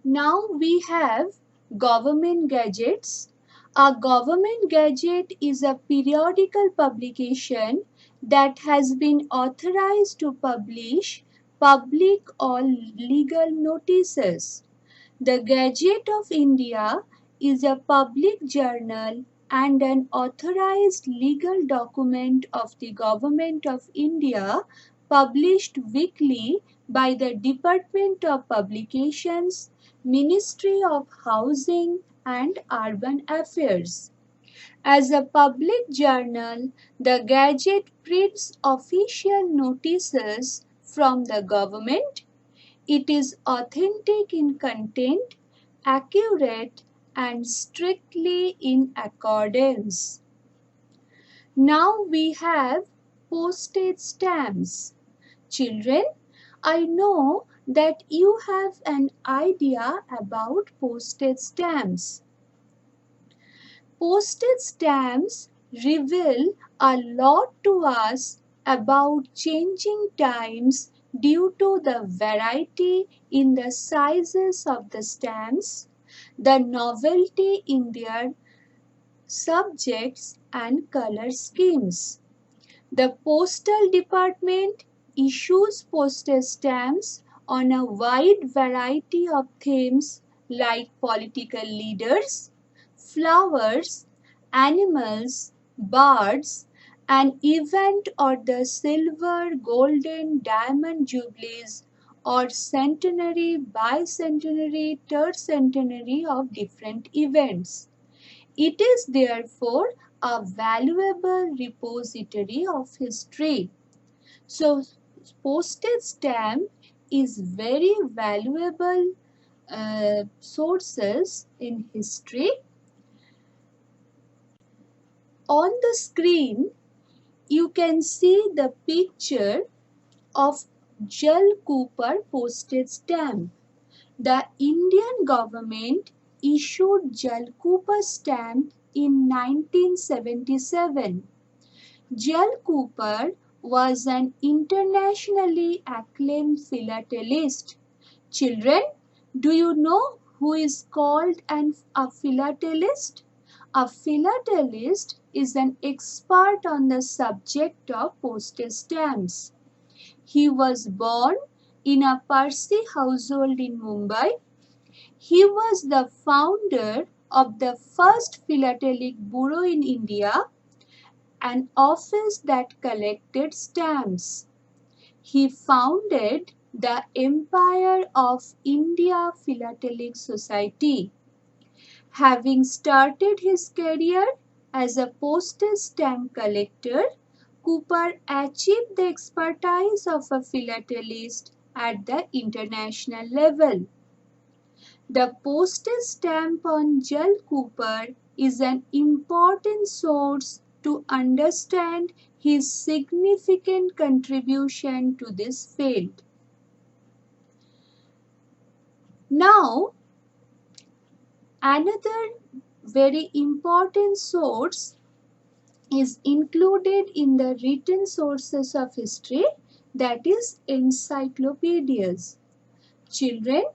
Now we have government gazettes. A government gazette is a periodical publication that has been authorized to publish public or legal notices. The Gazette of India is a public journal and an authorized legal document of the Government of India, published weekly by the Department of Publications, Ministry of Housing and Urban Affairs. As a public journal, the Gazette prints official notices from the government. It is authentic in content, accurate, and strictly in accordance. Now we have postage stamps. Children, I know that you have an idea about postage stamps. Postage stamps reveal a lot to us about changing times due to the variety in the sizes of the stamps, the novelty in their subjects and color schemes. The postal department issues postage stamps on a wide variety of themes like political leaders, flowers, animals, birds, an event or the silver, golden, diamond jubilees or centenary, bicentenary, tercentenary of different events. It is therefore a valuable repository of history. So, postage stamp is very valuable sources in history. On the screen, you can see the picture of Jal Cooper postage stamp. The Indian government issued Jal Cooper stamp in 1977. Jal Cooper was an internationally acclaimed philatelist. Children, do you know who is called a philatelist? A philatelist is an expert on the subject of postage stamps. He was born in a Parsi household in Mumbai. He was the founder of the first philatelic bureau in India, an office that collected stamps. He founded the Empire of India Philatelic Society. Having started his career as a postage stamp collector, Cooper achieved the expertise of a philatelist at the international level. The postage stamp on Jal Cooper is an important source to understand his significant contribution to this field. Now, another very important source is included in the written sources of history, that is encyclopedias. Children,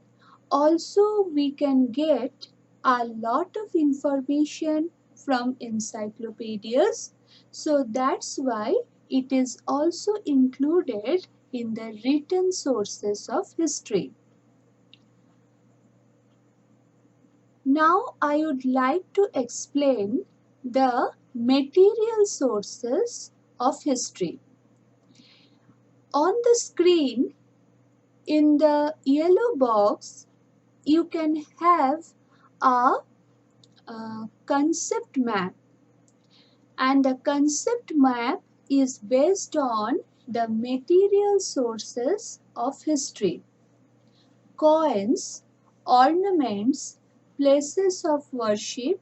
also we can get a lot of information from encyclopedias, so that's why it is also included in the written sources of history. Now I would like to explain the material sources of history. On the screen, in the yellow box, you can have a concept map, and the concept map is based on the material sources of history. Coins, ornaments, places of worship,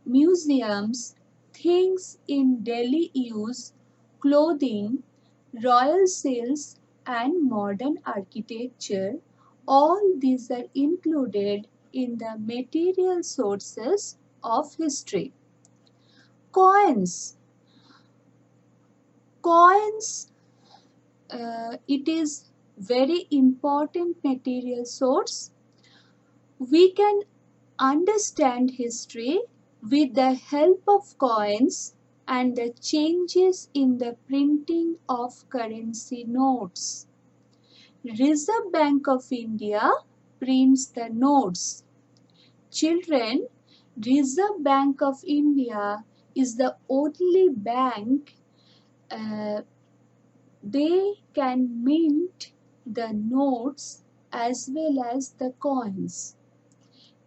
museums, things in daily use, clothing, royal seals, and modern architecture, all these are included in the material sources of history. Coins. Coins, it is very important material source. We can understand history with the help of coins and the changes in the printing of currency notes. Reserve Bank of India prints the notes. Children, Reserve Bank of India is the only bank they can mint the notes as well as the coins.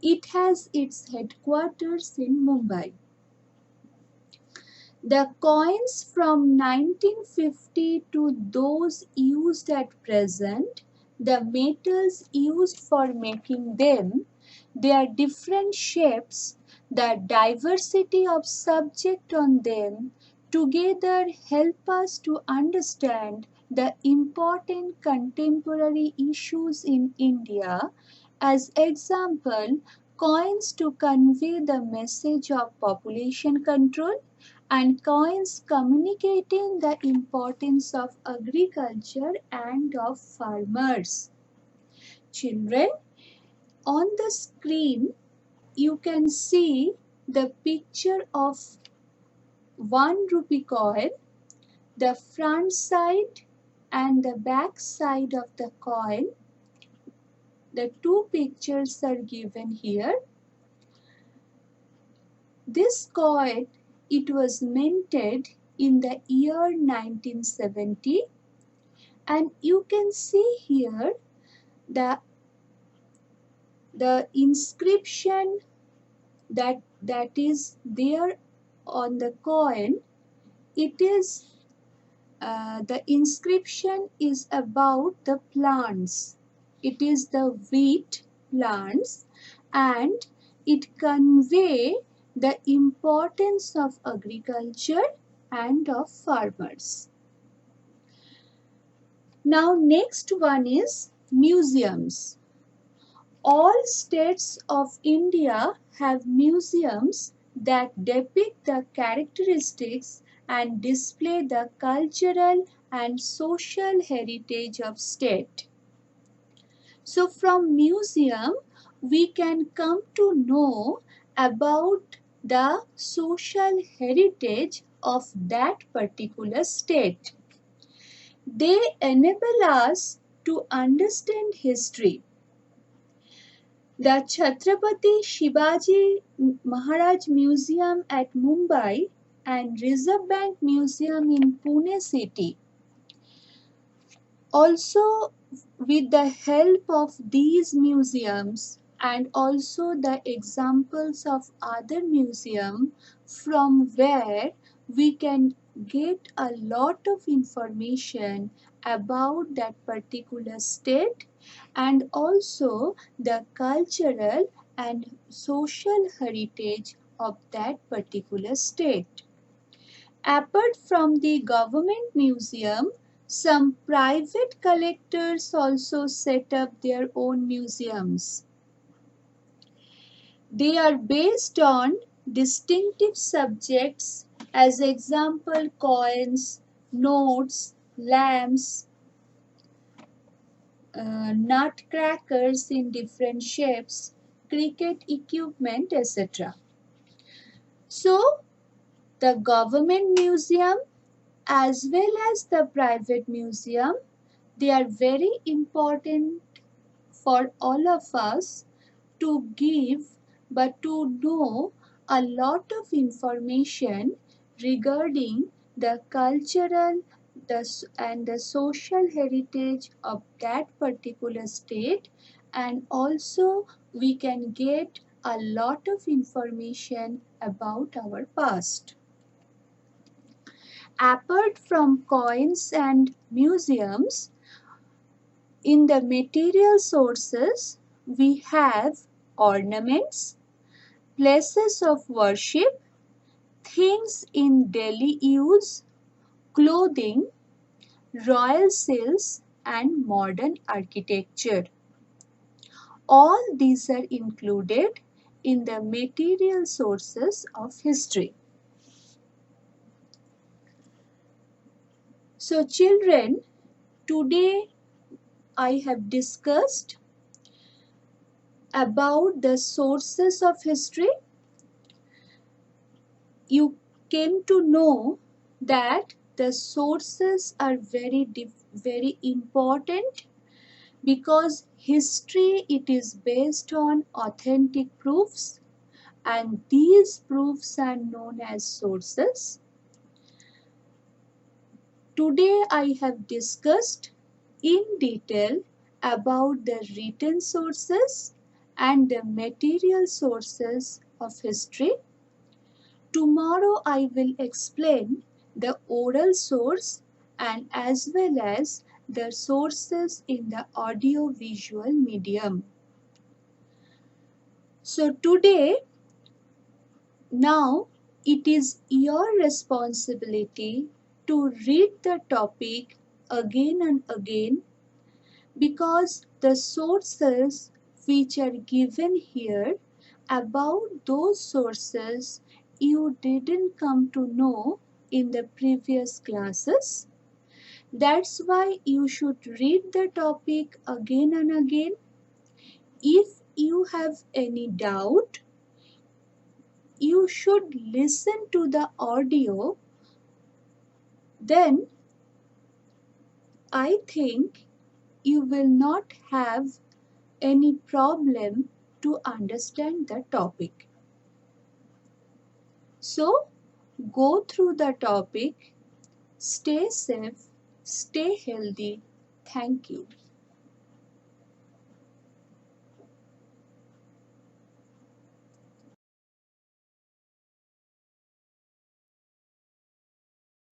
It has its headquarters in Mumbai. The coins from 1950 to those used at present, the metals used for making them, their different shapes, the diversity of subject on them, together help us to understand the important contemporary issues in India. As example, coins to convey the message of population control, and coins communicating the importance of agriculture and of farmers. Children, on the screen you can see the picture of 1 rupee coin. The front side and the back side of the coin. The two pictures are given here. This coin, it was minted in the year 1970, and you can see here the inscription that is there on the coin. It is the inscription is about the plants. It is the wheat plants, and it convey the importance of agriculture and of farmers. Now next one is museums. All states of India have museums that depict the characteristics and display the cultural and social heritage of state. So from museum, we can come to know about the social heritage of that particular state. They enable us to understand history. The Chhatrapati Shivaji Maharaj Museum at Mumbai and Reserve Bank Museum in Pune city. Also, with the help of these museums and also the examples of other museums from where we can get a lot of information about that particular state and also the cultural and social heritage of that particular state. Apart from the government museum, some private collectors also set up their own museums. They are based on distinctive subjects, as example coins, notes, lamps, nutcrackers in different shapes, cricket equipment, etc. So, the government museum as well as the private museum, they are very important for all of us to give but to know a lot of information regarding the cultural and the social heritage of that particular state, and also we can get a lot of information about our past. Apart from coins and museums, in the material sources, we have ornaments, places of worship, things in daily use, clothing, royal seals, and modern architecture. All these are included in the material sources of history. So children, today I have discussed about the sources of history, you came to know that the sources are very important, because history, it is based on authentic proofs, and these proofs are known as sources. Today I have discussed in detail about the written sources and the material sources of history. Tomorrow I will explain the oral source and as well as the sources in the audio-visual medium. So today, now it is your responsibility to read the topic again and again, because the sources which are given here, about those sources you didn't come to know in the previous classes. That's why you should read the topic again and again. If you have any doubt, you should listen to the audio. Then I think you will not have any problem to understand the topic. So, go through the topic. Stay safe, stay healthy. Thank you.